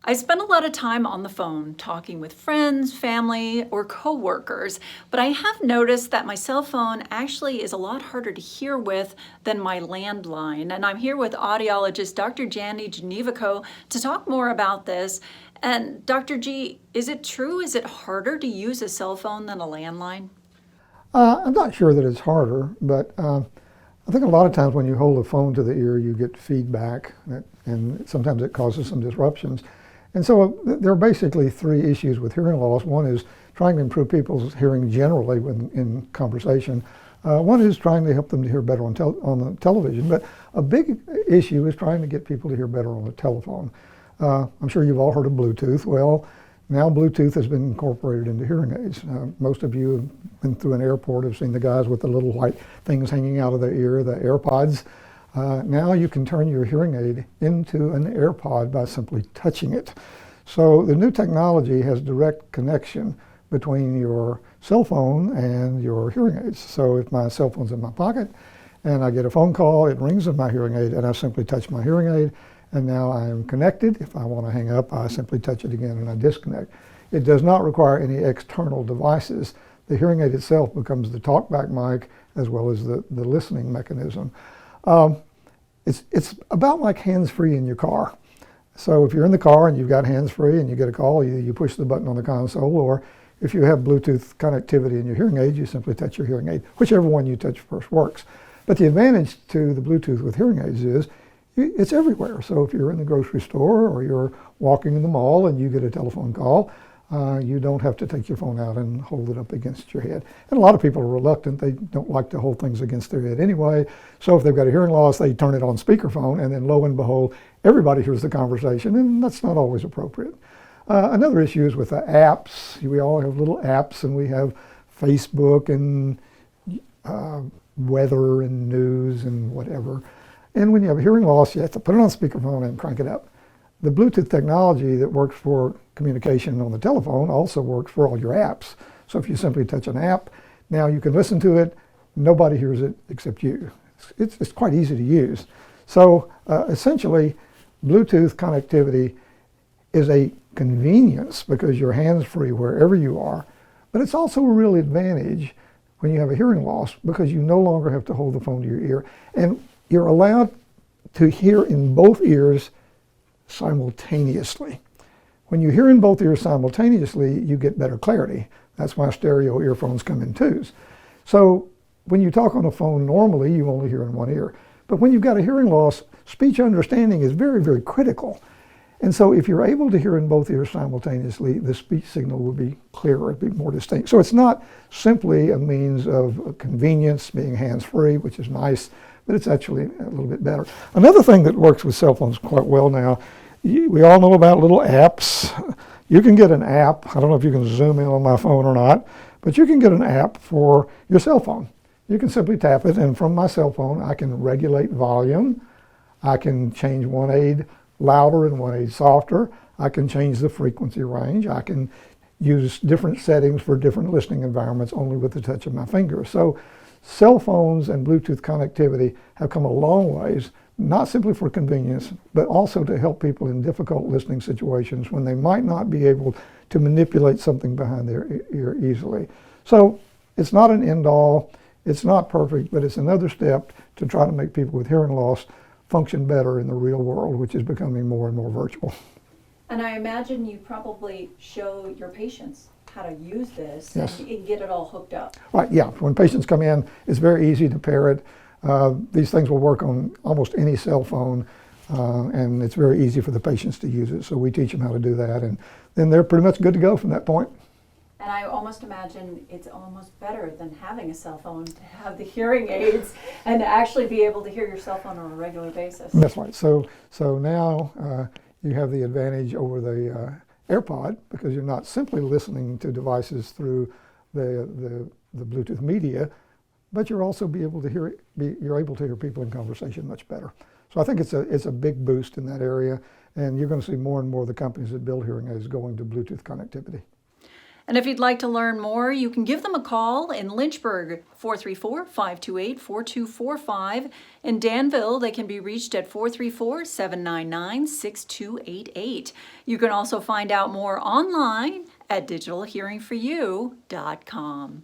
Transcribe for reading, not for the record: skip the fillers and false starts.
I spend a lot of time on the phone talking with friends, family, or coworkers, but I have noticed that my cell phone actually is a lot harder to hear with than my landline. And I'm here with audiologist Dr. Gnewikow to talk more about this. And Dr. G, is it true? Is it harder to use a cell phone than a landline? I'm not sure that it's harder, but I think a lot of times when you hold a phone to the ear, you get feedback, and sometimes it causes some disruptions. And so there are basically three issues with hearing loss. One is trying to improve people's hearing generally in conversation. One is trying to help them to hear better on the television. But a big issue is trying to get people to hear better on the telephone. I'm sure you've all heard of Bluetooth. Well, now Bluetooth has been incorporated into hearing aids. Most of you have been through an airport, have seen the guys with the little white things hanging out of their ear, the AirPods. Now you can turn your hearing aid into an AirPod by simply touching it. So the new technology has direct connection between your cell phone and your hearing aids. So if my cell phone's in my pocket and I get a phone call, it rings in my hearing aid and I simply touch my hearing aid and now I am connected. If I want to hang up, I simply touch it again and I disconnect. It does not require any external devices. The hearing aid itself becomes the talkback mic as well as the listening mechanism. It's about like hands-free in your car. So if you're in the car and you've got hands-free and you get a call, you push the button on the console, or if you have Bluetooth connectivity in your hearing aid, you simply touch your hearing aid. Whichever one you touch first works. But the advantage to the Bluetooth with hearing aids is it's everywhere. So if you're in the grocery store or you're walking in the mall and you get a telephone call, you don't have to take your phone out and hold it up against your head. And a lot of people are reluctant. They don't like to hold things against their head anyway. So if they've got a hearing loss, they turn it on speakerphone, and then lo and behold, everybody hears the conversation, and that's not always appropriate. Another issue is with the apps. We all have little apps, and we have Facebook and weather and news and whatever. And when you have a hearing loss, you have to put it on speakerphone and crank it up. The Bluetooth technology that works for communication on the telephone also works for all your apps. So if you simply touch an app, now you can listen to it. Nobody hears it except you. It's quite easy to use. So essentially, Bluetooth connectivity is a convenience because you're hands-free wherever you are, but it's also a real advantage when you have a hearing loss because you no longer have to hold the phone to your ear, and you're allowed to hear in both ears simultaneously. When you hear in both ears simultaneously, you get better clarity. That's why stereo earphones come in twos. So when you talk on a phone normally, you only hear in one ear. But when you've got a hearing loss, speech understanding is very, very critical. And so if you're able to hear in both ears simultaneously, the speech signal will be clearer, it'll be more distinct. So it's not simply a means of convenience, being hands-free, which is nice, but it's actually a little bit better. Another thing that works with cell phones quite well now, we all know about little apps. You can get an app. I don't know if you can zoom in on my phone or not, but you can get an app for your cell phone. You can simply tap it, and from my cell phone, I can regulate volume. I can change one aid louder and one aid softer. I can change the frequency range. I can use different settings for different listening environments only with the touch of my finger. So cell phones and Bluetooth connectivity have come a long ways, not simply for convenience, but also to help people in difficult listening situations when they might not be able to manipulate something behind their ear easily. So it's not an end-all, it's not perfect, but it's another step to try to make people with hearing loss function better in the real world, which is becoming more and more virtual. And I imagine you probably show your patients how to use this, yes, and get it all hooked up. Right, yeah. When patients come in, it's very easy to pair it. These things will work on almost any cell phone, and it's very easy for the patients to use it. So we teach them how to do that, and then they're pretty much good to go from that point. And I almost imagine it's almost better than having a cell phone to have the hearing aids and to actually be able to hear your cell phone on a regular basis. That's right. So now you have the advantage over the AirPod because you're not simply listening to devices through the Bluetooth media, but you're also able to hear people in conversation much better. So I think it's a big boost in that area, and you're going to see more and more of the companies that build hearing aids going to Bluetooth connectivity. And if you'd like to learn more, you can give them a call in Lynchburg, 434-528-4245. In Danville, they can be reached at 434-799-6288. You can also find out more online at digitalhearingforyou.com.